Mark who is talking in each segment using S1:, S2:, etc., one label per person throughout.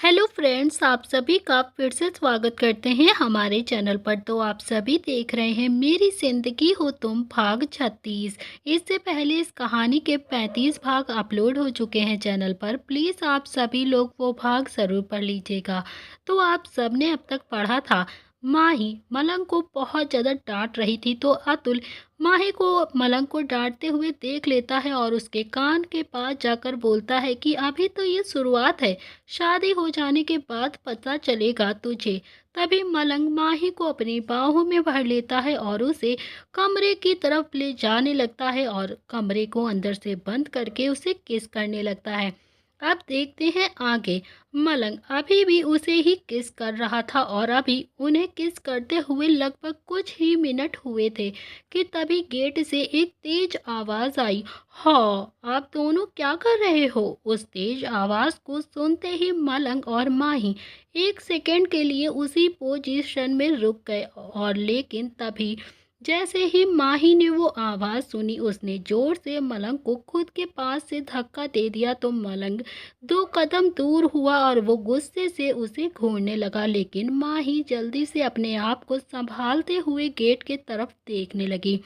S1: Hello friends, आप सभी का फिर से स्वागत करते हैं हमारे चैनल पर। तो आप सभी देख रहे हैं मेरी ज़िंदगी हो तुम भाग 36। इससे पहले इस कहानी के 35 भाग अपलोड हो चुके हैं चैनल पर। प्लीज़ आप सभी लोग वो भाग ज़रूर पढ़ लीजिएगा। तो आप सब ने अब तक पढ़ा था, माही मलंग को बहुत ज़्यादा डांट रही थी, तो अतुल माही को मलंग को डांटते हुए देख लेता है और उसके कान के पास जाकर बोलता है कि अभी तो ये शुरुआत है, शादी हो जाने के बाद पता चलेगा तुझे। तभी मलंग माही को अपनी बाहों में भर लेता है और उसे कमरे की तरफ ले जाने लगता है और कमरे को अंदर से बंद करके उसे किस करने लगता है। अब देखते हैं आगे। मलंग अभी भी उसे ही किस कर रहा था और अभी उन्हें किस करते हुए लगभग कुछ ही मिनट हुए थे कि तभी गेट से एक तेज आवाज आई। हाँ, आप दोनों क्या कर रहे हो? उस तेज आवाज को सुनते ही मलंग और माही एक सेकंड के लिए उसी पोजीशन में रुक गए और लेकिन तभी जैसे ही माही ने वो आवाज सुनी, उसने जोर से मलंग को खुद के पास से धक्का दे दिया। तो मलंग 2 कदम दूर हुआ और वो गुस्से से उसे घूरने लगा, लेकिन माही जल्दी से अपने आप को संभालते हुए गेट के तरफ देखने लगी,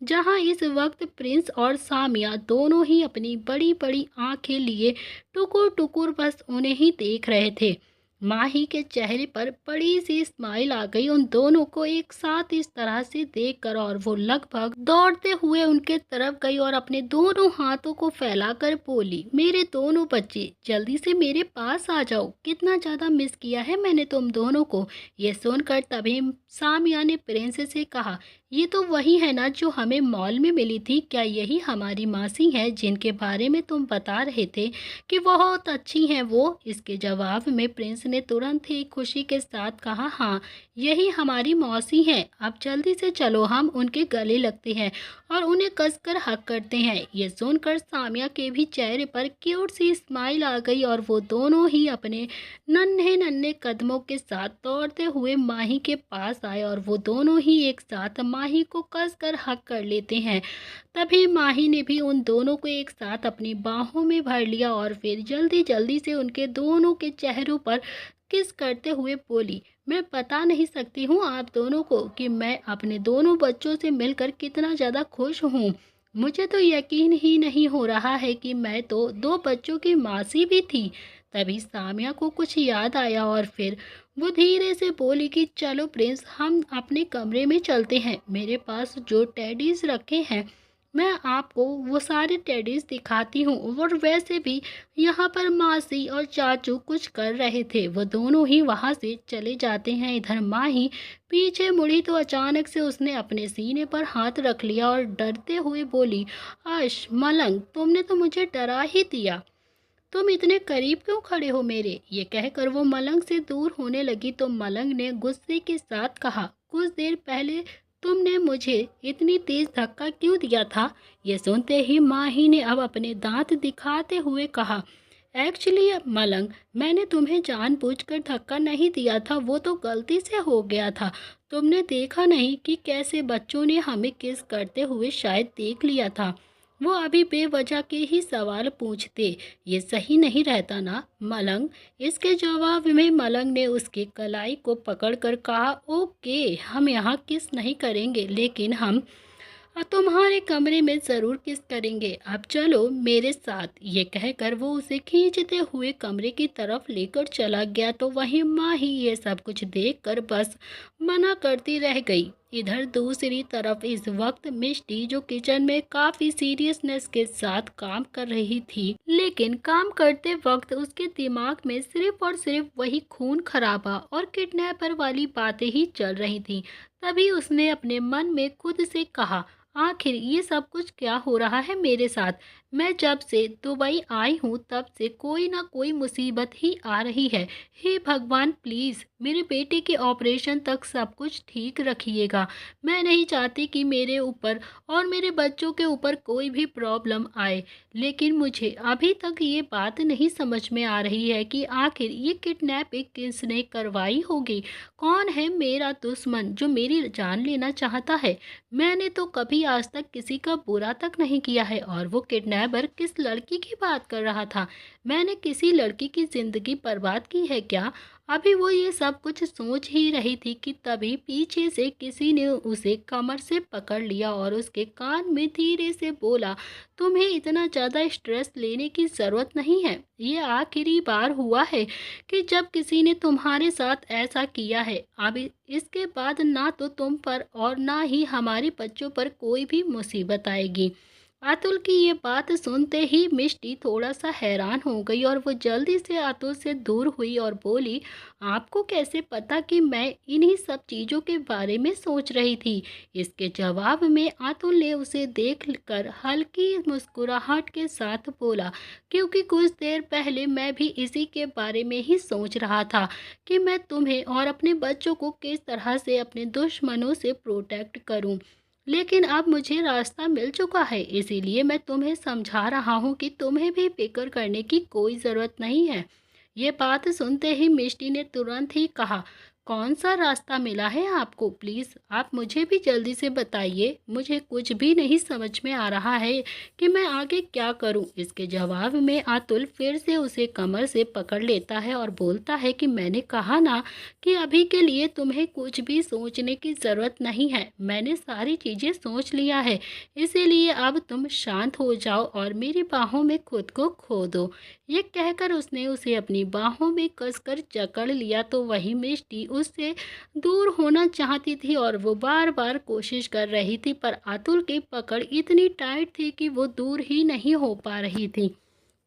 S1: जहां इस वक्त प्रिंस और सामिया दोनों ही अपनी बड़ी बड़ी आंखें लिए टुकुर टुकुर बस उन्हें ही देख रहे थे। माही के चेहरे पर बड़ी सी स्माइल आ गई उन दोनों को एक साथ इस तरह से देखकर, और वो लगभग दौड़ते हुए उनके तरफ गई और अपने दोनों हाथों को फैलाकर बोली, मेरे दोनों बच्चे जल्दी से मेरे पास आ जाओ, कितना ज्यादा मिस किया है मैंने तुम दोनों को। ये सुनकर तभी सामिया ने प्रिंस से कहा, ये तो वही है ना जो हमें मॉल में मिली थी? क्या यही हमारी मासी है जिनके बारे में तुम बता रहे थे कि बहुत अच्छी हैं वो? इसके जवाब में प्रिंस ने तुरंत ही खुशी के साथ कहा, हाँ यही हमारी मौसी हैं। अब जल्दी से चलो, हम उनके गले लगते हैं और उन्हें कसकर हक करते हैं। ये सुनकर सामिया के भी चेहरे पर क्यूट सी स्माइल आ गई और वो दोनों ही अपने नन्हे नन्हे कदमों के साथ दौड़ते हुए माही के पास आए और वो दोनों ही एक साथ माही को कसकर हक कर लेते हैं। तभी माही ने भी उन दोनों को एक साथ अपनी बाहों में भर लिया और फिर जल्दी जल्दी से उनके दोनों के चेहरों पर किस करते हुए बोली, मैं बता नहीं सकती हूँ आप दोनों को कि मैं अपने दोनों बच्चों से मिलकर कितना ज़्यादा खुश हूँ। मुझे तो यकीन ही नहीं हो रहा है कि मैं तो 2 बच्चों की मासी भी थी। तभी सामिया को कुछ याद आया और फिर वो धीरे से बोली कि चलो प्रिंस, हम अपने कमरे में चलते हैं। मेरे पास जो टेडीज रखे हैं मैं आपको वो सारे टेडीज दिखाती हूँ। और वैसे भी यहाँ पर मासी और चाचू कुछ कर रहे थे, वो दोनों ही वहाँ से चले जाते हैं। इधर माही पीछे मुड़ी तो अचानक से उसने अपने सीने पर हाथ रख लिया और डरते हुए बोली, अश मलंग, तुमने तो मुझे डरा ही दिया। तुम इतने करीब क्यों खड़े हो मेरे? ये कहकर वो मलंग से दूर होने लगी। तो मलंग ने गुस्से के साथ कहा, कुछ देर पहले तुमने मुझे इतनी तेज धक्का क्यों दिया था? ये सुनते ही माही ने अब अपने दांत दिखाते हुए कहा, एक्चुअली मलंग, मैंने तुम्हें जानबूझकर धक्का नहीं दिया था, वो तो गलती से हो गया था। तुमने देखा नहीं कि कैसे बच्चों ने हमें किस करते हुए शायद देख लिया था? वो अभी बेवजह के ही सवाल पूछते, ये सही नहीं रहता ना मलंग? इसके जवाब में मलंग ने उसके कलाई को पकड़कर कहा, ओके, हम यहाँ किस नहीं करेंगे, लेकिन हम तुम्हारे कमरे में ज़रूर किस करेंगे। अब चलो मेरे साथ। ये कहकर वो उसे खींचते हुए कमरे की तरफ लेकर चला गया। तो वहीं माही ये सब कुछ देखकर बस मना करती रह गई। इधर दूसरी तरफ इस वक्त मिष्टी, जो किचन में काफ़ी सीरियसनेस के साथ काम कर रही थी, लेकिन काम करते वक्त उसके दिमाग में सिर्फ और सिर्फ वही खून खराबा और किडनैपर वाली बातें ही चल रही थी। तभी उसने अपने मन में खुद से कहा, आखिर ये सब कुछ क्या हो रहा है मेरे साथ? मैं जब से दुबई आई हूँ तब से कोई ना कोई मुसीबत ही आ रही है। हे भगवान, प्लीज़ मेरे बेटे के ऑपरेशन तक सब कुछ ठीक रखिएगा। मैं नहीं चाहती कि मेरे ऊपर और मेरे बच्चों के ऊपर कोई भी प्रॉब्लम आए। लेकिन मुझे अभी तक ये बात नहीं समझ में आ रही है कि आखिर ये किडनैपिंग किसने करवाई होगी। कौन है मेरा दुश्मन जो मेरी जान लेना चाहता है? मैंने तो कभी आज तक किसी का बुरा तक नहीं किया है और वो किडनैप नेबर किस लड़की की बात कर रहा था? मैंने किसी लड़की की ज़िंदगी बर्बाद की है क्या? अभी वो ये सब कुछ सोच ही रही थी कि तभी पीछे से किसी ने उसे कमर से पकड़ लिया और उसके कान में धीरे से बोला, तुम्हें इतना ज़्यादा स्ट्रेस लेने की ज़रूरत नहीं है। ये आखिरी बार हुआ है कि जब किसी ने तुम्हारे साथ ऐसा किया है। अब इसके बाद ना तो तुम पर और ना ही हमारे बच्चों पर कोई भी मुसीबत आएगी। अतुल की ये बात सुनते ही मिष्टी थोड़ा सा हैरान हो गई और वो जल्दी से अतुल से दूर हुई और बोली, आपको कैसे पता कि मैं इन्हीं सब चीज़ों के बारे में सोच रही थी? इसके जवाब में अतुल ने उसे देख कर हल्की मुस्कुराहट के साथ बोला, क्योंकि कुछ देर पहले मैं भी इसी के बारे में ही सोच रहा था कि मैं तुम्हें और अपने बच्चों को किस तरह से अपने दुश्मनों से प्रोटेक्ट करूं। लेकिन अब मुझे रास्ता मिल चुका है, इसीलिए मैं तुम्हें समझा रहा हूँ कि तुम्हें भी फिक्र करने की कोई ज़रूरत नहीं है। ये बात सुनते ही मिष्टी ने तुरंत ही कहा, कौन सा रास्ता मिला है आपको? प्लीज़ आप मुझे भी जल्दी से बताइए। मुझे कुछ भी नहीं समझ में आ रहा है कि मैं आगे क्या करूं। इसके जवाब में अतुल फिर से उसे कमर से पकड़ लेता है और बोलता है कि मैंने कहा ना कि अभी के लिए तुम्हें कुछ भी सोचने की ज़रूरत नहीं है। मैंने सारी चीज़ें सोच लिया है, इसीलिए अब तुम शांत हो जाओ और मेरी बाहों में खुद को खो दो। ये कहकर उसने उसे अपनी बाहों में कसकर जकड़ लिया तो वही मिष्टी उससे दूर होना चाहती थी और वो बार बार कोशिश कर रही थी, पर अतुल की पकड़ इतनी टाइट थी कि वो दूर ही नहीं हो पा रही थी।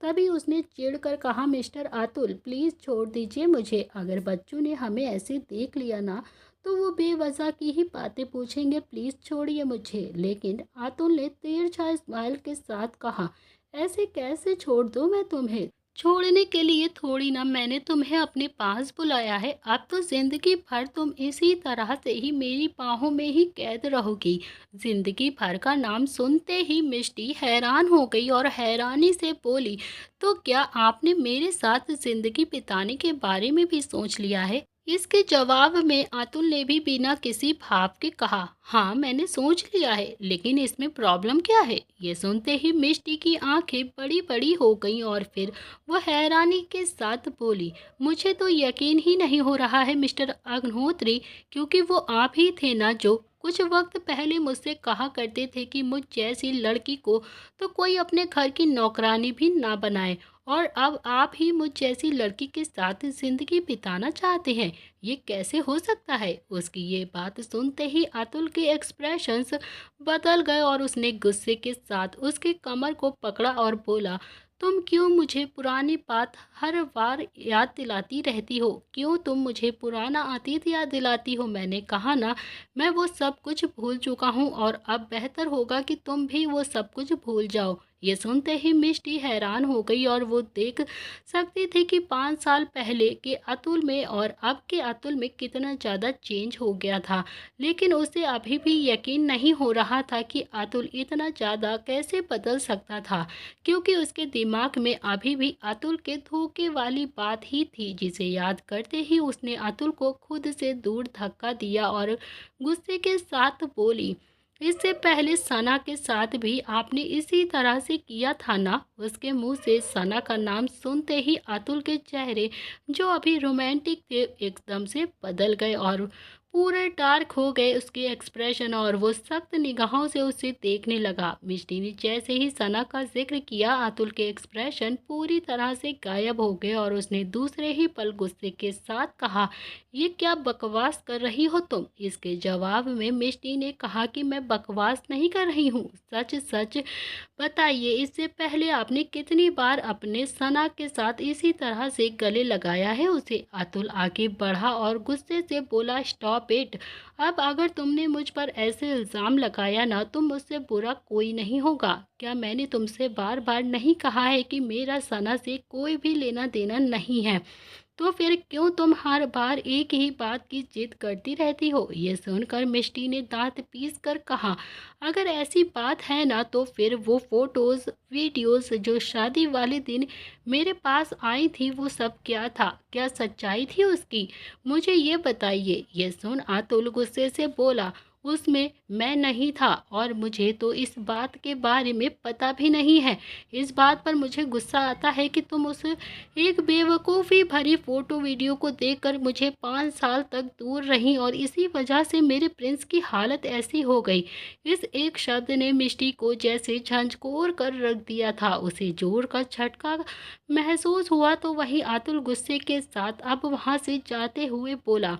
S1: तभी उसने चिढ़कर कहा, मिस्टर अतुल प्लीज़ छोड़ दीजिए मुझे। अगर बच्चों ने हमें ऐसे देख लिया ना तो वो बेवजह की ही बातें पूछेंगे, प्लीज़ छोड़िए मुझे। लेकिन अतुल ने तिरछा स्माइल के साथ कहा, ऐसे कैसे छोड़ दूँ मैं तुम्हें? छोड़ने के लिए थोड़ी ना मैंने तुम्हें अपने पास बुलाया है। अब तो जिंदगी भर तुम इसी तरह से ही मेरी बाहों में ही कैद रहोगी। जिंदगी भर का नाम सुनते ही मिष्टी हैरान हो गई और हैरानी से बोली, तो क्या आपने मेरे साथ जिंदगी बिताने के बारे में भी सोच लिया है? इसके जवाब में अतुल ने भी बिना किसी भाव के कहा, हाँ मैंने सोच लिया है, लेकिन इसमें प्रॉब्लम क्या है? ये सुनते ही मिष्टी की आंखें बड़ी बड़ी हो गईं और फिर वो हैरानी के साथ बोली, मुझे तो यकीन ही नहीं हो रहा है मिस्टर अग्निहोत्री, क्योंकि वो आप ही थे ना जो कुछ वक्त पहले मुझसे कहा करते थे कि मुझ जैसी लड़की को तो कोई अपने घर की नौकरानी भी ना बनाए, और अब आप ही मुझ जैसी लड़की के साथ जिंदगी बिताना चाहते हैं। ये कैसे हो सकता है? उसकी ये बात सुनते ही अतुल के एक्सप्रेशंस बदल गए और उसने गुस्से के साथ उसके कमर को पकड़ा और बोला, तुम क्यों मुझे पुरानी बात हर बार याद दिलाती रहती हो? क्यों तुम मुझे पुराना अतीत याद दिलाती हो? मैंने कहा ना, मैं वो सब कुछ भूल चुका हूँ और अब बेहतर होगा कि तुम भी वो सब कुछ भूल जाओ। ये सुनते ही मिष्टी हैरान हो गई और वो देख सकती थी कि 5 साल पहले के अतुल में और अब के अतुल में कितना ज़्यादा चेंज हो गया था। लेकिन उसे अभी भी यकीन नहीं हो रहा था कि अतुल इतना ज़्यादा कैसे बदल सकता था, क्योंकि उसके दिमाग में अभी भी अतुल के धोखे वाली बात ही थी, जिसे याद करते ही उसने अतुल को खुद से दूर धक्का दिया और गुस्से के साथ बोली, इससे पहले सना के साथ भी आपने इसी तरह से किया था ना? उसके मुंह से सना का नाम सुनते ही अतुल के चेहरे, जो अभी रोमांटिक थे, एकदम से बदल गए और पूरे डार्क हो गए उसके एक्सप्रेशन और वो सख्त निगाहों से उसे देखने लगा। मिष्टी ने जैसे ही सना का जिक्र किया, अतुल के एक्सप्रेशन पूरी तरह से गायब हो गए और उसने दूसरे ही पल गुस्से के साथ कहा, ये क्या बकवास कर रही हो तुम? इसके जवाब में मिष्टी ने कहा कि मैं बकवास नहीं कर रही हूँ, सच सच बताइए, इससे पहले आपने कितनी बार अपने सना के साथ इसी तरह से गले लगाया है उसे? अतुल आगे बढ़ा और गुस्से से बोला, स्टॉप इट। अब अगर तुमने मुझ पर ऐसे इल्ज़ाम लगाया ना तो मुझसे बुरा कोई नहीं होगा। क्या मैंने तुमसे बार बार नहीं कहा है कि मेरा सना से कोई भी लेना देना नहीं है? तो फिर क्यों तुम हर बार एक ही बात की जिद करती रहती हो? ये सुनकर मिष्टी ने दांत पीस कर कहा, अगर ऐसी बात है ना तो फिर वो फोटोज वीडियोस जो शादी वाले दिन मेरे पास आई थी वो सब क्या था? क्या सच्चाई थी उसकी? मुझे ये बताइए। ये सुन अतुल गुस्से से बोला, उसमें मैं नहीं था और मुझे तो इस बात के बारे में पता भी नहीं है। इस बात पर मुझे गुस्सा आता है कि तुम उस एक बेवकूफ़ी भरी फ़ोटो वीडियो को देखकर मुझे 5 साल तक दूर रहीं और इसी वजह से मेरे प्रिंस की हालत ऐसी हो गई। इस एक शब्द ने मिष्टी को जैसे झंझोर कर रख दिया था। उसे जोर का झटका महसूस हुआ तो वही अतुल गुस्से के साथ अब वहाँ से जाते हुए बोला,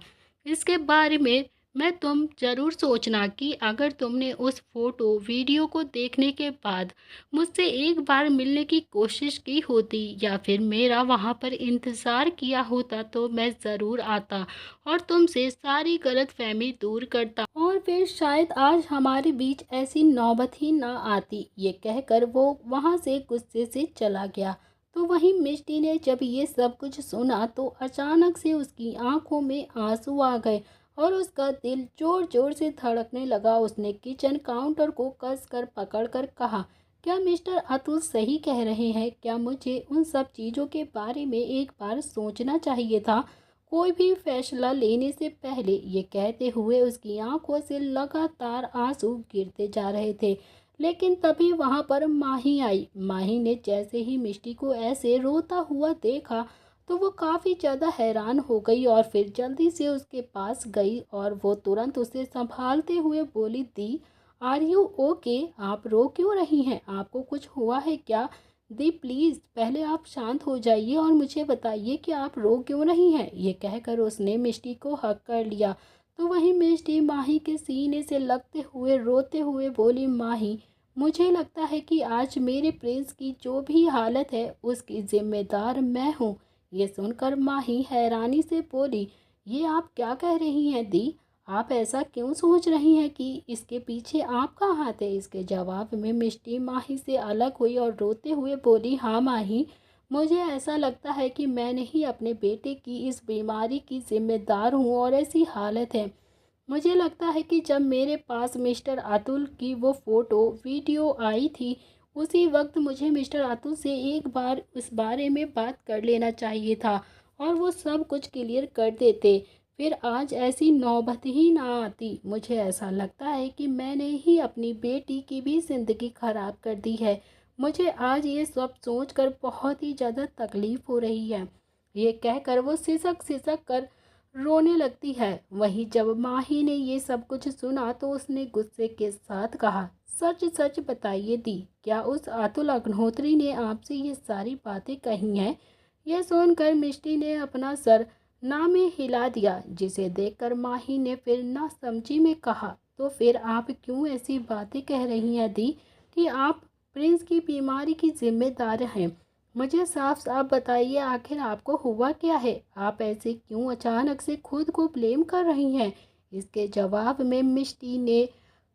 S1: इसके बारे में मैं तुम ज़रूर सोचना कि अगर तुमने उस फ़ोटो वीडियो को देखने के बाद मुझसे एक बार मिलने की कोशिश की होती या फिर मेरा वहाँ पर इंतज़ार किया होता तो मैं ज़रूर आता और तुमसे सारी गलतफ़हमी दूर करता और फिर शायद आज हमारे बीच ऐसी नौबत ही ना आती। ये कहकर वो वहाँ से गुस्से से चला गया। तो वहीं मिष्टी ने जब ये सब कुछ सुना तो अचानक से उसकी आंखों में आंसू आ गए और उसका दिल जोर जोर से धड़कने लगा। उसने किचन काउंटर को कस कर पकड़ कर कहा, क्या मिस्टर अतुल सही कह रहे हैं? क्या मुझे उन सब चीज़ों के बारे में एक बार सोचना चाहिए था, कोई भी फैसला लेने से पहले? ये कहते हुए उसकी आंखों से लगातार आंसू गिरते जा रहे थे। लेकिन तभी वहां पर माही आई। माही ने जैसे ही मिष्टी को ऐसे रोता हुआ देखा तो वो काफ़ी ज़्यादा हैरान हो गई और फिर जल्दी से उसके पास गई और वो तुरंत उसे संभालते हुए बोली, दी आर यू ओके? आप रो क्यों रही हैं? आपको कुछ हुआ है क्या? दी प्लीज़ पहले आप शांत हो जाइए और मुझे बताइए कि आप रो क्यों रही हैं। ये कहकर उसने मिष्टी को हक कर लिया। तो वहीं मिष्टी माही के सीने से लगते हुए रोते हुए बोली, माही मुझे लगता है कि आज मेरे प्रिंस की जो भी हालत है उसकी जिम्मेदार मैं हूँ। ये सुनकर माही हैरानी से बोली, ये आप क्या कह रही हैं दी? आप ऐसा क्यों सोच रही हैं कि इसके पीछे आपका हाथ है? इसके जवाब में मिष्टी माही से अलग हुई और रोते हुए बोली, हाँ माही, मुझे ऐसा लगता है कि मैंने ही अपने बेटे की इस बीमारी की जिम्मेदार हूँ और ऐसी हालत है। मुझे लगता है कि जब मेरे पास मिस्टर अतुल की वो फ़ोटो वीडियो आई थी उसी वक्त मुझे मिस्टर अतुल से एक बार इस बारे में बात कर लेना चाहिए था और वो सब कुछ क्लियर कर देते। फिर आज ऐसी नौबत ही ना आती। मुझे ऐसा लगता है कि मैंने ही अपनी बेटी की भी ज़िंदगी ख़राब कर दी है। मुझे आज ये सब सोचकर बहुत ही ज़्यादा तकलीफ़ हो रही है। ये कहकर वो सिसक सिसक कर रोने लगती है। वहीं जब माही ने ये सब कुछ सुना तो उसने गुस्से के साथ कहा, सच सच बताइए दी, क्या उस अतुल अग्निहोत्री ने आपसे ये सारी बातें कही हैं? यह सुनकर मिष्टी ने अपना सर ना में हिला दिया, जिसे देखकर माही ने फिर ना समझी में कहा, तो फिर आप क्यों ऐसी बातें कह रही हैं दी कि आप प्रिंस की बीमारी की जिम्मेदार हैं? मुझे साफ साफ बताइए, आखिर आपको हुआ क्या है? आप ऐसे क्यों अचानक से खुद को ब्लेम कर रही हैं? इसके जवाब में मिष्टी ने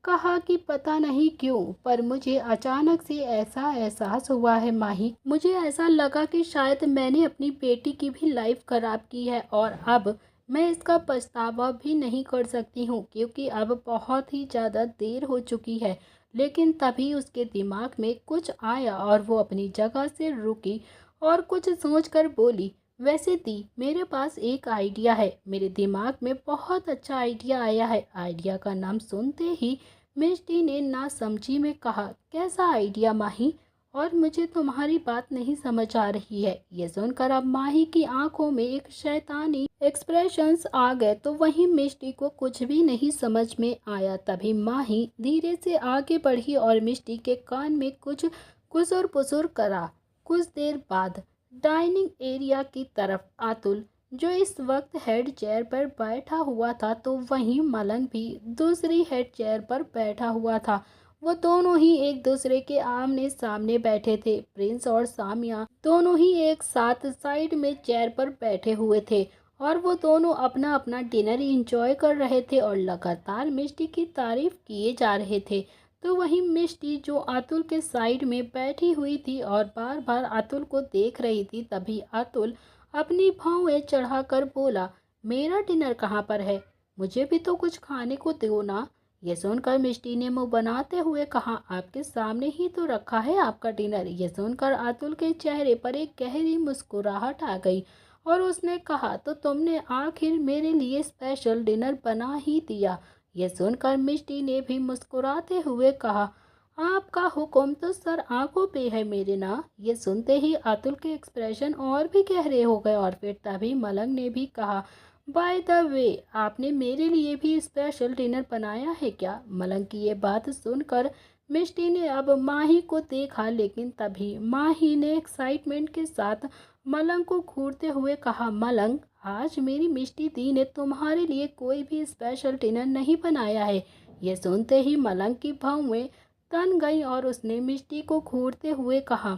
S1: कहा कि पता नहीं क्यों पर मुझे अचानक से ऐसा एहसास हुआ है माही। मुझे ऐसा लगा कि शायद मैंने अपनी बेटी की भी लाइफ खराब की है और अब मैं इसका पछतावा भी नहीं कर सकती हूँ क्योंकि अब बहुत ही ज़्यादा देर हो चुकी है। लेकिन तभी उसके दिमाग में कुछ आया और वो अपनी जगह से रुकी और कुछ सोचकर बोली, वैसे दी मेरे पास एक आइडिया है। मेरे दिमाग में बहुत अच्छा आइडिया आया है। आइडिया का नाम सुनते ही मिष्टी ने ना समझी में कहा, कैसा आइडिया माही? और मुझे तुम्हारी बात नहीं समझ आ रही है। ये सुनकर अब माही की आंखों में एक शैतानी एक्सप्रेशंस आ गए तो वहीं मिष्टी को कुछ भी नहीं समझ में आया। तभी माही धीरे से आगे बढ़ी और मिष्टी के कान में कुछ कुसुर पुसुर करा। कुछ देर बाद डाइनिंग एरिया की तरफ अतुल, जो इस वक्त हेड चेयर पर बैठा हुआ था, तो वहीं मलंग भी दूसरी हेड चेयर पर बैठा हुआ था। वो दोनों ही एक दूसरे के आमने सामने बैठे थे। प्रिंस और सामिया दोनों ही एक साथ साइड में चेयर पर बैठे हुए थे और वो दोनों अपना अपना डिनर एंजॉय कर रहे थे और लगातार मिष्टी की तारीफ किए जा रहे थे। तो वहीं मिष्टी जो अतुल के साइड में बैठी हुई थी और बार बार अतुल को देख रही थी, तभी अतुल अपनी भौहें चढ़ाकर बोला, मेरा डिनर कहाँ पर है? मुझे भी तो कुछ खाने को दो ना। ये सुनकर मिष्टी ने मुंह बनाते हुए कहा, आपके सामने ही तो रखा है आपका डिनर। ये सुनकर अतुल के चेहरे पर एक गहरी मुस्कुराहट आ गई और उसने कहा, तो तुमने आखिर मेरे लिए स्पेशल डिनर बना ही दिया। यह सुनकर मिष्टी ने भी मुस्कुराते हुए कहा, आपका हुक्म तो सर आंखों पे है मेरे ना। ये सुनते ही अतुल के एक्सप्रेशन और भी गहरे हो गए और फिर तभी मलंग ने भी कहा, बाय द वे आपने मेरे लिए भी स्पेशल डिनर बनाया है क्या? मलंग की ये बात सुनकर मिष्टी ने अब माही को देखा, लेकिन तभी माही ने एक्साइटमेंट के साथ मलंग को घूरते हुए कहा, मलंग आज मेरी मिष्टी दी ने तुम्हारे लिए कोई भी स्पेशल डिनर नहीं बनाया है। ये सुनते ही मलंग की भौं तन गई और उसने मिष्टी को घूरते हुए कहा,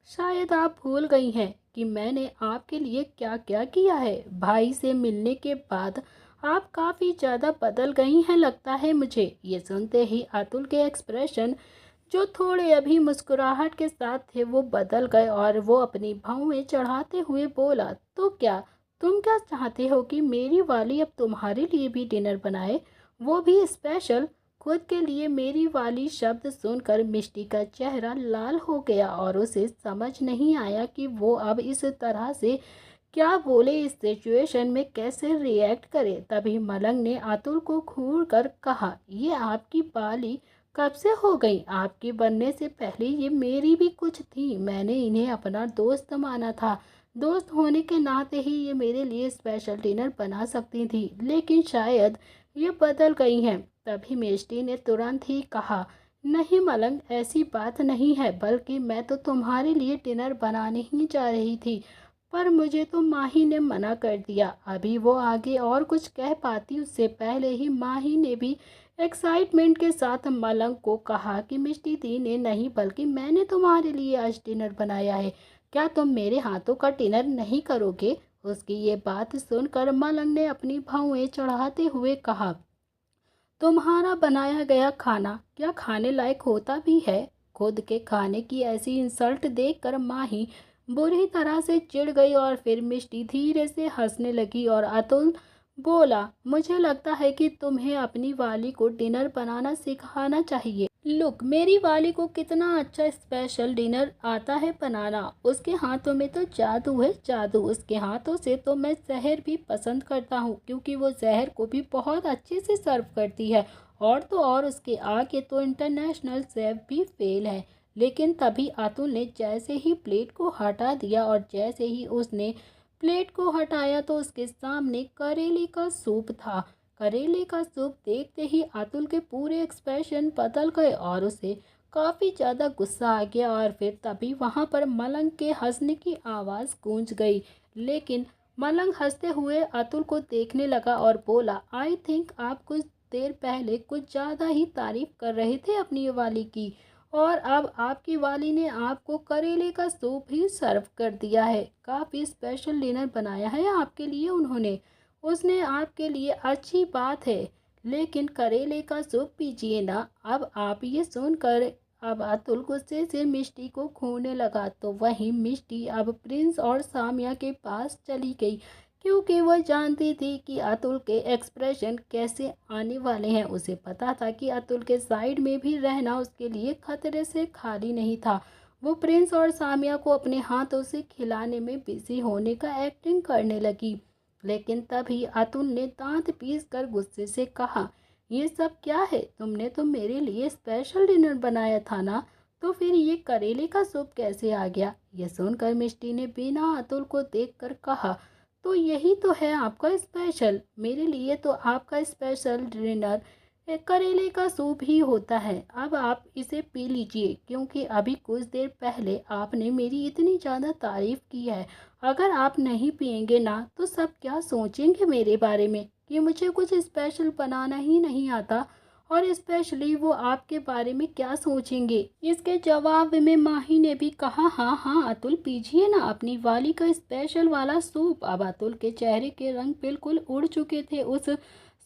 S1: शायद आप भूल गई हैं कि मैंने आपके लिए क्या क्या किया है। भाई से मिलने के बाद आप काफ़ी ज़्यादा बदल गई हैं लगता है मुझे। ये सुनते ही अतुल के एक्सप्रेशन जो थोड़े अभी मुस्कुराहट के साथ थे वो बदल गए और वो अपनी भौं चढ़ाते हुए बोला, तो क्या तुम क्या चाहते हो कि मेरी वाली अब तुम्हारे लिए भी डिनर बनाए, वो भी स्पेशल? खुद के लिए मेरी वाली शब्द सुनकर मिष्टी का चेहरा लाल हो गया और उसे समझ नहीं आया कि वो अब इस तरह से क्या बोले, इस सिचुएशन में कैसे रिएक्ट करे। तभी मलंग ने अतुल को घूर कर कहा, ये आपकी बाली कब से हो गई? आपके बनने से पहले ये मेरी भी कुछ थी। मैंने इन्हें अपना दोस्त माना था। दोस्त होने के नाते ही ये मेरे लिए स्पेशल डिनर बना सकती थी, लेकिन शायद ये बदल गई हैं। तभी मिष्टी ने तुरंत ही कहा, नहीं मलंग ऐसी बात नहीं है, बल्कि मैं तो तुम्हारे लिए डिनर बनाने ही जा रही थी, पर मुझे तो माही ने मना कर दिया। अभी वो आगे और कुछ कह पाती उससे पहले ही माही ने भी एक्साइटमेंट के साथ मलंग को कहा कि मिष्टी दी ने नहीं बल्कि मैंने तुम्हारे लिए आज डिनर बनाया है। क्या तुम मेरे हाथों का डिनर नहीं करोगे? उसकी ये बात सुनकर मलंग ने अपनी भौएं चढ़ाते हुए कहा, तुम्हारा बनाया गया खाना क्या खाने लायक होता भी है? खुद के खाने की ऐसी इंसल्ट देखकर माही बुरी तरह से चिढ़ गई और फिर मिष्टी धीरे से हंसने लगी और अतुल बोला, मुझे लगता है कि तुम्हें अपनी वाली को डिनर बनाना सिखाना चाहिए। लुक मेरी वाली को कितना अच्छा स्पेशल डिनर आता है बनाना। उसके हाथों में तो जादू है जादू। उसके हाथों से तो मैं जहर भी पसंद करता हूँ, क्योंकि वो जहर को भी बहुत अच्छे से सर्व करती है। और तो और उसके आगे तो इंटरनेशनल शेफ भी फेल है। लेकिन तभी अतुल ने जैसे ही प्लेट को हटा दिया और जैसे ही उसने प्लेट को हटाया तो उसके सामने करेले का सूप था। करेले का सूप देखते ही अतुल के पूरे एक्सप्रेशन बदल गए और उसे काफ़ी ज़्यादा गुस्सा आ गया और फिर तभी वहाँ पर मलंग के हंसने की आवाज़ गूंज गई। लेकिन मलंग हंसते हुए अतुल को देखने लगा और बोला, आई थिंक आप कुछ देर पहले कुछ ज़्यादा ही तारीफ कर रहे थे अपनी वाली की, और अब आपकी वाली ने आपको करेले का सूप ही सर्व कर दिया है। काफ़ी स्पेशल डिनर बनाया है आपके लिए उन्होंने। उसने आपके लिए अच्छी बात है, लेकिन करेले का सूप पीजिए ना। अब आप ये सुनकर अब अतुल गुस्से से मिष्टी को घूरने लगा, तो वहीं मिष्टी अब प्रिंस और सामिया के पास चली गई, क्योंकि वह जानती थी कि अतुल के एक्सप्रेशन कैसे आने वाले हैं। उसे पता था कि अतुल के साइड में भी रहना उसके लिए खतरे से खाली नहीं था। वो प्रिंस और सामिया को अपने हाथों से खिलाने में बिजी होने का एक्टिंग करने लगी। लेकिन तभी अतुल ने दांत पीस कर गुस्से से कहा, ये सब क्या है? तुमने तो मेरे लिए स्पेशल डिनर बनाया था ना, तो फिर ये करेले का सूप कैसे आ गया? यह सुनकर मिष्टी ने बिना अतुल को देखकर कहा, तो यही तो है आपका स्पेशल। मेरे लिए तो आपका स्पेशल डिनर करेले का सूप ही होता है। अब आप इसे पी लीजिए, क्योंकि अभी कुछ देर पहले आपने मेरी इतनी ज़्यादा तारीफ़ की है। अगर आप नहीं पिएंगे ना तो सब क्या सोचेंगे मेरे बारे में कि मुझे कुछ स्पेशल बनाना ही नहीं आता, और स्पेशली वो आपके बारे में क्या सोचेंगे। इसके जवाब में माही ने भी कहा, हाँ हाँ अतुल पीजिए ना अपनी वाली का स्पेशल वाला सूप। अब अतुल के चेहरे के रंग बिल्कुल उड़ चुके थे उस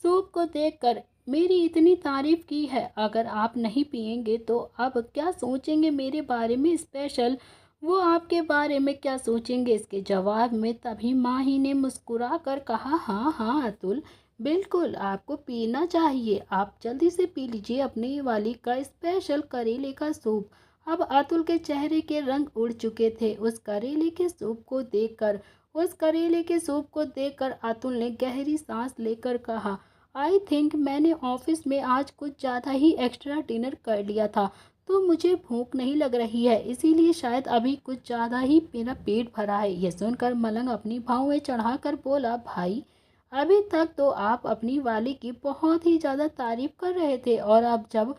S1: सूप को देखकर। मेरी इतनी तारीफ की है, अगर आप नहीं पिएंगे तो अब क्या सोचेंगे मेरे बारे में स्पेशल, वो आपके बारे में क्या सोचेंगे? इसके जवाब में तभी माही ने मुस्कुरा कर कहा, हाँ हाँ अतुल बिल्कुल आपको पीना चाहिए। आप जल्दी से पी लीजिए अपनी वाली का स्पेशल करेले का सूप। अब अतुल के चेहरे के रंग उड़ चुके थे उस करेले के सूप को देखकर। उस करेले के सूप को देखकर अतुल ने गहरी सांस लेकर कहा, आई थिंक मैंने ऑफिस में आज कुछ ज़्यादा ही एक्स्ट्रा डिनर कर लिया था, तो मुझे भूख नहीं लग रही है, इसीलिए शायद अभी कुछ ज़्यादा ही मेरा पेट भरा है। ये सुनकर मलंग अपनी भौं में चढ़ाकर बोला, भाई अभी तक तो आप अपनी वाली की बहुत ही ज़्यादा तारीफ कर रहे थे, और अब जब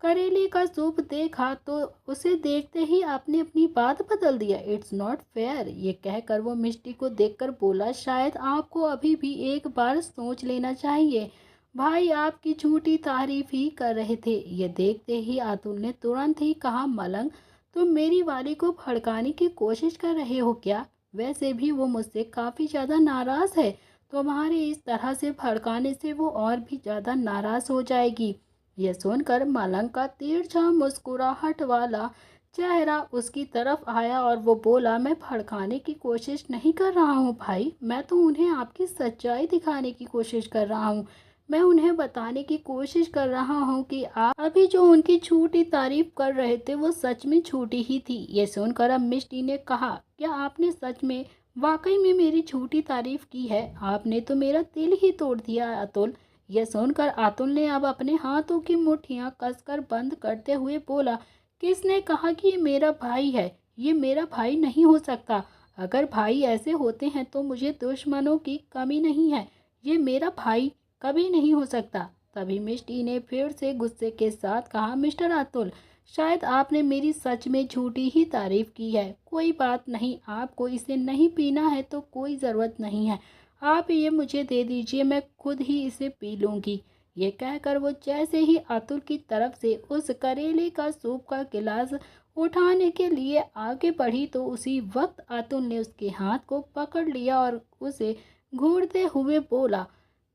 S1: करेले का सूप देखा तो उसे देखते ही आपने अपनी बात बदल दिया। It's not fair. ये कहकर वो मिष्टी को देखकर बोला, शायद आपको अभी भी एक बार सोच लेना चाहिए। भाई आपकी झूठी तारीफ ही कर रहे थे। ये देखते ही अतुल ने तुरंत ही कहा, मलंग तुम मेरी वाली को भड़काने की कोशिश कर रहे हो क्या? वैसे भी वो मुझसे काफ़ी ज़्यादा नाराज़ है, तुम्हारे इस तरह से भड़काने से वो और भी ज़्यादा नाराज़ हो जाएगी। यह सुनकर मलंग का तिरछा मुस्कुराहट वाला चेहरा उसकी तरफ आया और वो बोला, मैं भड़काने की कोशिश नहीं कर रहा हूँ भाई, मैं तो उन्हें आपकी सच्चाई दिखाने की कोशिश कर रहा हूँ। मैं उन्हें बताने की कोशिश कर रहा हूँ कि आप अभी जो उनकी झूठी तारीफ कर रहे थे वो सच में झूठी ही थी। ये सुनकर अब मिष्टी ने कहा, क्या आपने सच में वाकई में मेरी झूठी तारीफ की है? आपने तो मेरा दिल ही तोड़ दिया अतुल। यह सुनकर अतुल ने अब अपने हाथों की मुट्ठियां कसकर बंद करते हुए बोला, किसने कहा कि ये मेरा भाई है? ये मेरा भाई नहीं हो सकता। अगर भाई ऐसे होते हैं तो मुझे दुश्मनों की कमी नहीं है। ये मेरा भाई कभी नहीं हो सकता। तभी मिष्टी ने फिर से गुस्से के साथ कहा, मिस्टर अतुल, शायद आपने मेरी सच में झूठी ही तारीफ की है। कोई बात नहीं, आपको इसे नहीं पीना है तो कोई ज़रूरत नहीं है, आप ये मुझे दे दीजिए, मैं खुद ही इसे पी लूँगी। ये कहकर वो जैसे ही अतुल की तरफ से उस करेले का सूप का गिलास उठाने के लिए आगे बढ़ी तो उसी वक्त अतुल ने उसके हाथ को पकड़ लिया और उसे घूरते हुए बोला,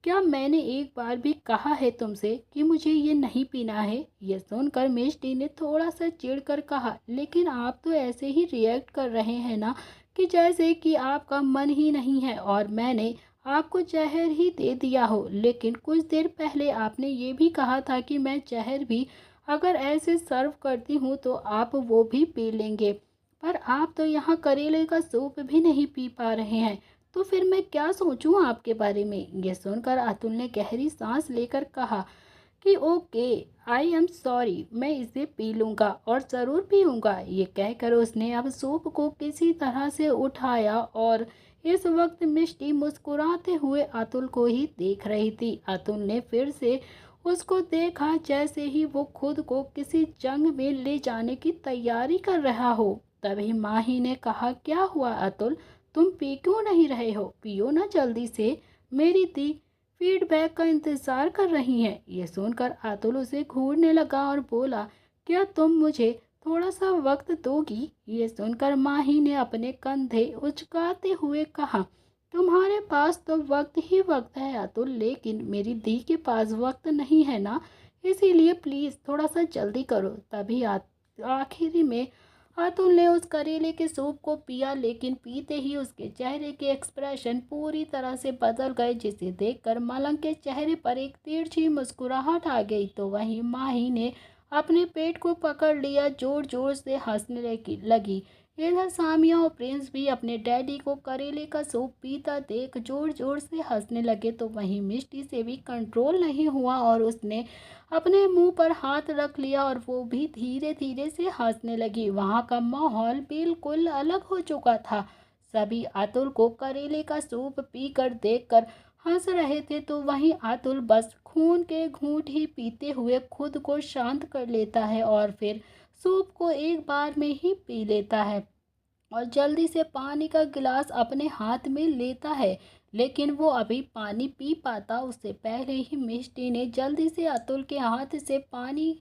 S1: क्या मैंने एक बार भी कहा है तुमसे कि मुझे ये नहीं पीना है? ये सुनकर मिष्टी ने थोड़ा सा चिढ़कर कहा, लेकिन आप तो ऐसे ही रिएक्ट कर रहे हैं ना कि जैसे कि आपका मन ही नहीं है और मैंने आपको जहर ही दे दिया हो। लेकिन कुछ देर पहले आपने ये भी कहा था कि मैं जहर भी अगर ऐसे सर्व करती हूँ तो आप वो भी पी लेंगे, पर आप तो यहाँ करेले का सूप भी नहीं पी पा रहे हैं, तो फिर मैं क्या सोचूं आपके बारे में? ये सुनकर अतुल ने गहरी सांस लेकर कहा कि ओके, आई एम सॉरी, मैं इसे पी लूँगा और ज़रूर पीऊँगा। ये कहकर उसने अब सूप को किसी तरह से उठाया और इस वक्त मिष्टी मुस्कुराते हुए अतुल को ही देख रही थी। अतुल ने फिर से उसको देखा जैसे ही वो खुद को किसी जंग में ले जाने की तैयारी कर रहा हो। तभी माही ने कहा, क्या हुआ अतुल, तुम पी क्यों नहीं रहे हो? पियो ना जल्दी से, मेरी दी फीडबैक का इंतज़ार कर रही हैं। ये सुनकर अतुल उसे घूरने लगा और बोला, क्या तुम मुझे थोड़ा सा वक्त दोगी? ये सुनकर माही ने अपने कंधे उचकाते हुए कहा, तुम्हारे पास तो वक्त ही वक्त है अतुल, लेकिन मेरी दी के पास वक्त नहीं है ना, इसीलिए प्लीज़ थोड़ा सा जल्दी करो। तभी आखिरी में अतुल ने उस करेले के सूप को पिया, लेकिन पीते ही उसके चेहरे के एक्सप्रेशन पूरी तरह से बदल गए, जिसे देखकर मलंग के चेहरे पर एक तिरछी मुस्कुराहट आ गई। तो वहीं माही ने अपने पेट को पकड़ लिया, जोर जोर से हंसने लगी। इधर सामिया और प्रिंस भी अपने डैडी को करेले का सूप पीता देख जोर जोर से हंसने लगे। तो वहीं मिष्टी से भी कंट्रोल नहीं हुआ और उसने अपने मुंह पर हाथ रख लिया और वो भी धीरे धीरे से हंसने लगी। वहाँ का माहौल बिल्कुल अलग हो चुका था। सभी अतुल को करेले का सूप पीकर देखकर हंस रहे थे, तो वहीं अतुल बस खून के घूंट ही पीते हुए खुद को शांत कर लेता है और फिर सूप को एक बार में ही पी लेता है और जल्दी से पानी का गिलास अपने हाथ में लेता है। लेकिन वो अभी पानी पी पाता उससे पहले ही मिष्टी ने जल्दी से अतुल के हाथ से पानी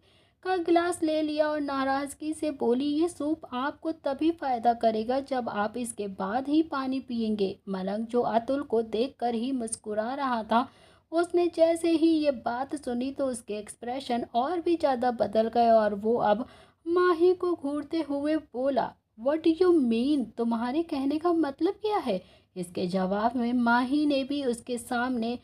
S1: का गिलास ले लिया और नाराज़गी से बोली, ये सूप आपको तभी फ़ायदा करेगा जब आप इसके बाद ही पानी पिएंगे। मलंग जो अतुल को देखकर ही मुस्कुरा रहा था, उसने जैसे ही ये बात सुनी तो उसके एक्सप्रेशन और भी ज़्यादा बदल गए और वो अब माही को घूरते हुए बोला, व्हाट डू यू मीन? तुम्हारे कहने का मतलब क्या है? इसके जवाब में माही ने भी उसके सामने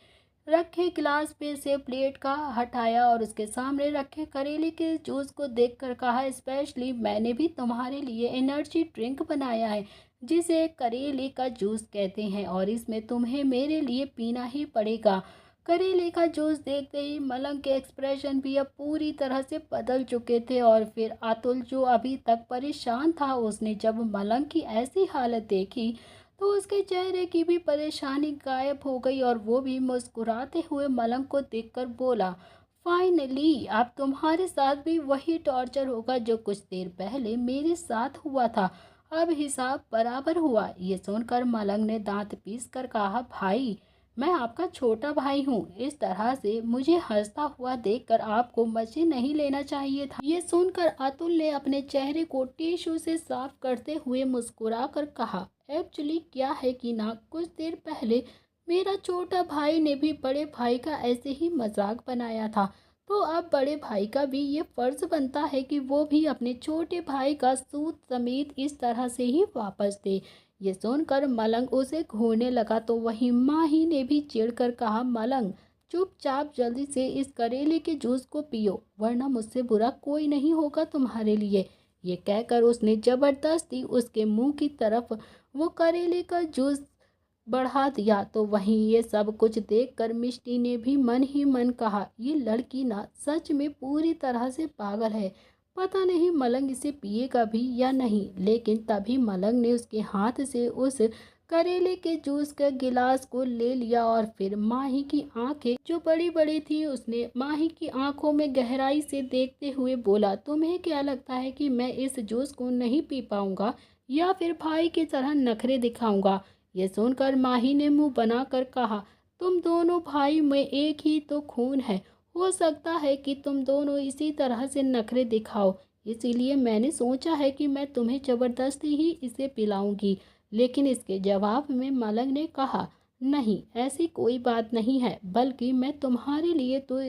S1: रखे गिलास पे से प्लेट का हटाया और उसके सामने रखे करेले के जूस को देखकर कहा, स्पेशली मैंने भी तुम्हारे लिए एनर्जी ड्रिंक बनाया है जिसे करेले का जूस कहते हैं और इसमें तुम्हें मेरे लिए पीना ही पड़ेगा। करेले का जूस देखते ही मलंग के एक्सप्रेशन भी अब पूरी तरह से बदल चुके थे और फिर अतुल जो अभी तक परेशान था, उसने जब मलंग की ऐसी हालत देखी तो उसके चेहरे की भी परेशानी गायब हो गई और वो भी मुस्कुराते हुए मलंग को देखकर बोला, फाइनली अब तुम्हारे साथ भी वही टॉर्चर होगा जो कुछ देर पहले मेरे साथ हुआ था। अब हिसाब बराबर हुआ। ये सुनकर मलंग ने दांत पीस कर कहा, भाई मैं आपका छोटा भाई हूँ, इस तरह से मुझे हंसता हुआ देखकर आपको मजे नहीं लेना चाहिए था। ये सुनकर अतुल ने अपने चेहरे को टिश्यू से साफ करते हुए मुस्कुरा कर कहा, एक्चुअली क्या है कि ना कुछ देर पहले मेरा छोटा भाई ने भी बड़े भाई का ऐसे ही मजाक बनाया था, तो अब बड़े भाई का भी ये फर्ज बनता है कि वो भी अपने छोटे भाई का सूद समेत इस तरह से ही वापस दे। ये सुनकर मलंग उसे घूरने लगा तो वहीं माही ने भी चिढ़कर कहा, मलंग चुपचाप जल्दी से इस करेले के जूस को पियो, वरना मुझसे बुरा कोई नहीं होगा तुम्हारे लिए। ये कहकर उसने जबरदस्ती उसके मुंह की तरफ वो करेले का जूस बढ़ा दिया। तो वहीं ये सब कुछ देखकर मिष्टी ने भी मन ही मन कहा, ये लड़की ना सच में पूरी तरह से पागल है, पता नहीं मलंग इसे पिएगा भी या नहीं। लेकिन तभी मलंग ने उसके हाथ से उस करेले के जूस का गिलास को ले लिया और फिर माही की आंखें जो बड़ी बड़ी थी, उसने माही की आंखों में गहराई से देखते हुए बोला, तुम्हें क्या लगता है कि मैं इस जूस को नहीं पी पाऊंगा या फिर भाई की तरह नखरे दिखाऊंगा? ये सुनकर माही ने मुंह बनाकर कहा, तुम दोनों भाई में एक ही तो खून है, हो सकता है कि तुम दोनों इसी तरह से नखरे दिखाओ, इसीलिए मैंने सोचा है कि मैं तुम्हें ज़बरदस्ती ही इसे पिलाऊंगी। लेकिन इसके जवाब में मलंग ने कहा, नहीं ऐसी कोई बात नहीं है, बल्कि मैं तुम्हारे लिए तो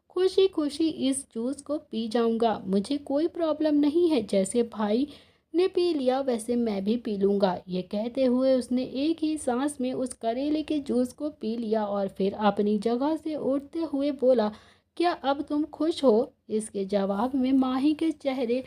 S1: खुशी खुशी इस जूस को पी जाऊंगा, मुझे कोई प्रॉब्लम नहीं है, जैसे भाई ने पी लिया वैसे मैं भी पी लूँगा। ये कहते हुए उसने एक ही सांस में उस करेले के जूस को पी लिया और फिर अपनी जगह से उठते हुए बोला, क्या अब तुम खुश हो? इसके जवाब में माही के चेहरे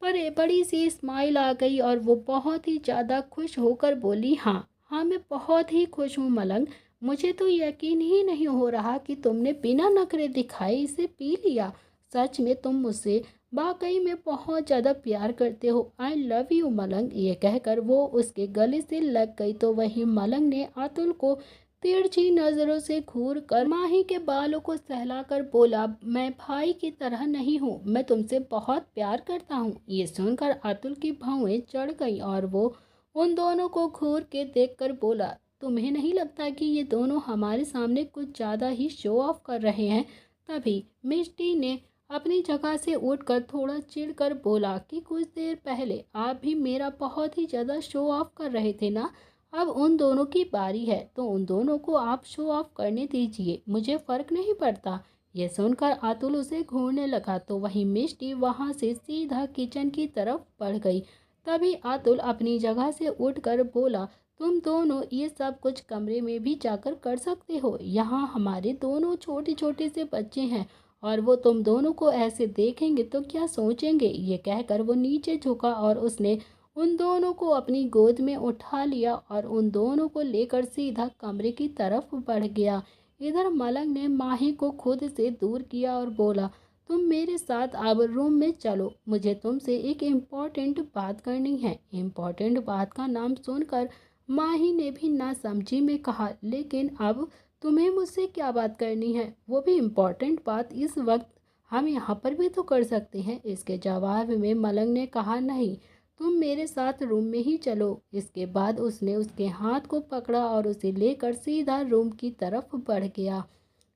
S1: पर एक बड़ी सी स्माइल आ गई और वो बहुत ही ज़्यादा खुश होकर बोली, हाँ हाँ मैं बहुत ही खुश हूँ मलंग, मुझे तो यकीन ही नहीं हो रहा कि तुमने बिना नखरे दिखाए इसे पी लिया। सच में तुम मुझसे वाकई में बहुत ज़्यादा प्यार करते हो, आई लव यू मलंग। ये कहकर वो उसके गले से लग गई तो वही मलंग ने अतुल को तिरछी नज़रों से घूर कर माही के बालों को सहलाकर बोला, मैं भाई की तरह नहीं हूँ, मैं तुमसे बहुत प्यार करता हूँ। ये सुनकर अतुल की भौएं चढ़ गई और वो उन दोनों को घूर के देखकर बोला, तुम्हें नहीं लगता कि ये दोनों हमारे सामने कुछ ज़्यादा ही शो ऑफ कर रहे हैं? तभी मिष्टी ने अपनी जगह से उठकर थोड़ा चिढ़कर बोला कि कुछ देर पहले आप भी मेरा बहुत ही ज़्यादा शो ऑफ कर रहे थे ना, अब उन दोनों की बारी है तो उन दोनों को आप शो ऑफ करने दीजिए, मुझे फ़र्क नहीं पड़ता। यह सुनकर अतुल उसे घूरने लगा तो वहीं मिष्टी वहां से सीधा किचन की तरफ बढ़ गई। तभी अतुल अपनी जगह से उठकर बोला, तुम दोनों ये सब कुछ कमरे में भी जाकर कर सकते हो, यहाँ हमारे दोनों छोटे छोटे से बच्चे हैं और वो तुम दोनों को ऐसे देखेंगे तो क्या सोचेंगे। ये कहकर वो नीचे झुका और उसने उन दोनों को अपनी गोद में उठा लिया और उन दोनों को लेकर सीधा कमरे की तरफ बढ़ गया। इधर मलंग ने माही को खुद से दूर किया और बोला, तुम मेरे साथ अब रूम में चलो, मुझे तुमसे एक इम्पॉर्टेंट बात करनी है। इम्पॉर्टेंट बात का नाम सुनकर माही ने भी ना समझी में कहा, लेकिन अब तुम्हें मुझसे क्या बात करनी है, वो भी इम्पॉर्टेंट बात इस वक्त हम यहाँ पर भी तो कर सकते हैं। इसके जवाब में मलंग ने कहा, नहीं तुम मेरे साथ रूम में ही चलो। इसके बाद उसने उसके हाथ को पकड़ा और उसे लेकर सीधा रूम की तरफ बढ़ गया।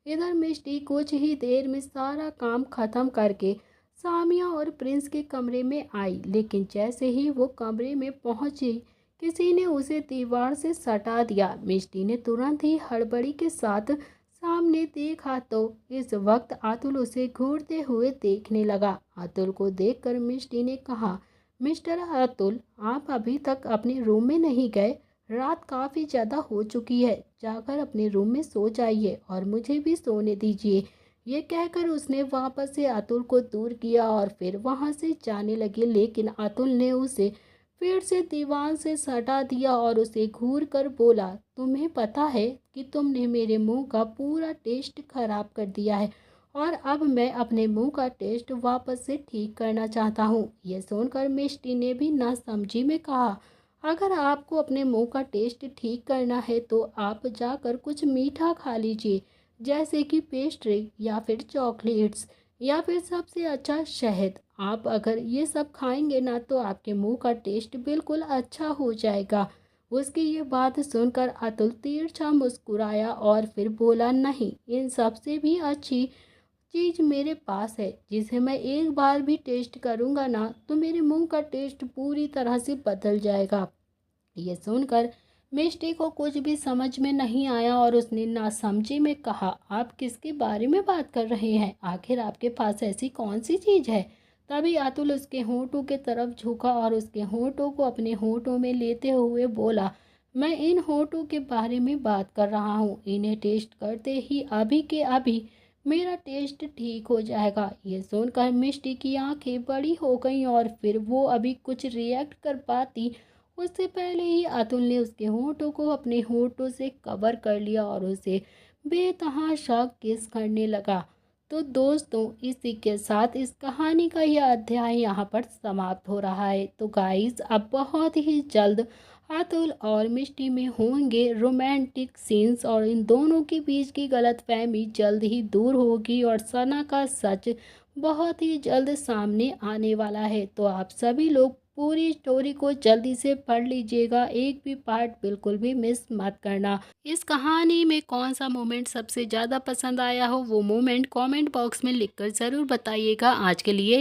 S1: इधर मिष्टी कुछ ही देर में सारा काम खत्म करके सामिया और प्रिंस के कमरे में आई, लेकिन जैसे ही वो कमरे में पहुंची किसी ने उसे दीवार से सटा दिया। मिष्टी ने तुरंत ही हड़बड़ी के साथ सामने देखा तो इस वक्त अतुल उसे घूरते हुए देखने लगा। अतुल को देखकर मिष्टी ने कहा, मिस्टर अतुल आप अभी तक अपने रूम में नहीं गए? रात काफ़ी ज़्यादा हो चुकी है, जाकर अपने रूम में सो जाइए और मुझे भी सोने दीजिए। ये कहकर उसने वापस से अतुल को दूर किया और फिर वहां से जाने लगी, लेकिन अतुल ने उसे फिर से दीवार से सटा दिया और उसे घूर कर बोला, तुम्हें पता है कि तुमने मेरे मुंह का पूरा टेस्ट खराब कर दिया है और अब मैं अपने मुंह का टेस्ट वापस से ठीक करना चाहता हूँ। ये सुनकर मिष्टी ने भी नासमझी में कहा, अगर आपको अपने मुंह का टेस्ट ठीक करना है तो आप जाकर कुछ मीठा खा लीजिए, जैसे कि पेस्ट्री या फिर चॉकलेट्स या फिर सबसे अच्छा शहद। आप अगर ये सब खाएंगे ना तो आपके मुंह का टेस्ट बिल्कुल अच्छा हो जाएगा। उसकी ये बात सुनकर अतुल तिरछा मुस्कुराया और फिर बोला, नहीं, इन सबसे भी अच्छी चीज़ मेरे पास है जिसे मैं एक बार भी टेस्ट करूँगा ना तो मेरे मुंह का टेस्ट पूरी तरह से बदल जाएगा। ये सुनकर मिष्टी को कुछ भी समझ में नहीं आया और उसने नासमझी में कहा, आप किसके बारे में बात कर रहे हैं? आखिर आपके पास ऐसी कौन सी चीज़ है? तभी अतुल उसके होंठों की तरफ झुका और उसके होंठों को अपने होंठों में लेते हुए बोला, मैं इन होंठों के बारे में बात कर रहा हूँ। इन्हें टेस्ट करते ही अभी के अभी मेरा टेस्ट ठीक हो जाएगा। ये सुनकर मिष्टी की आंखें बड़ी हो गईं और फिर वो अभी कुछ रिएक्ट कर पाती उससे पहले ही अतुल ने उसके होंठों को अपने होंठों से कवर कर लिया और उसे बेतहाशा किस करने लगा। तो दोस्तों, इसी के साथ इस कहानी का यह अध्याय यहाँ पर समाप्त हो रहा है। तो गाइस, अब बहुत ही जल्द अतुल और मिष्टी में होंगे रोमांटिक सीन्स और इन दोनों के बीच की गलतफहमी जल्द ही दूर होगी और सना का सच बहुत ही जल्द सामने आने वाला है। तो आप सभी लोग पूरी स्टोरी को जल्दी से पढ़ लीजिएगा, एक भी पार्ट बिल्कुल भी मिस मत करना। इस कहानी में कौन सा मोमेंट सबसे ज़्यादा पसंद आया हो वो मोमेंट कमेंट बॉक्स में लिखकर ज़रूर बताइएगा। आज के लिए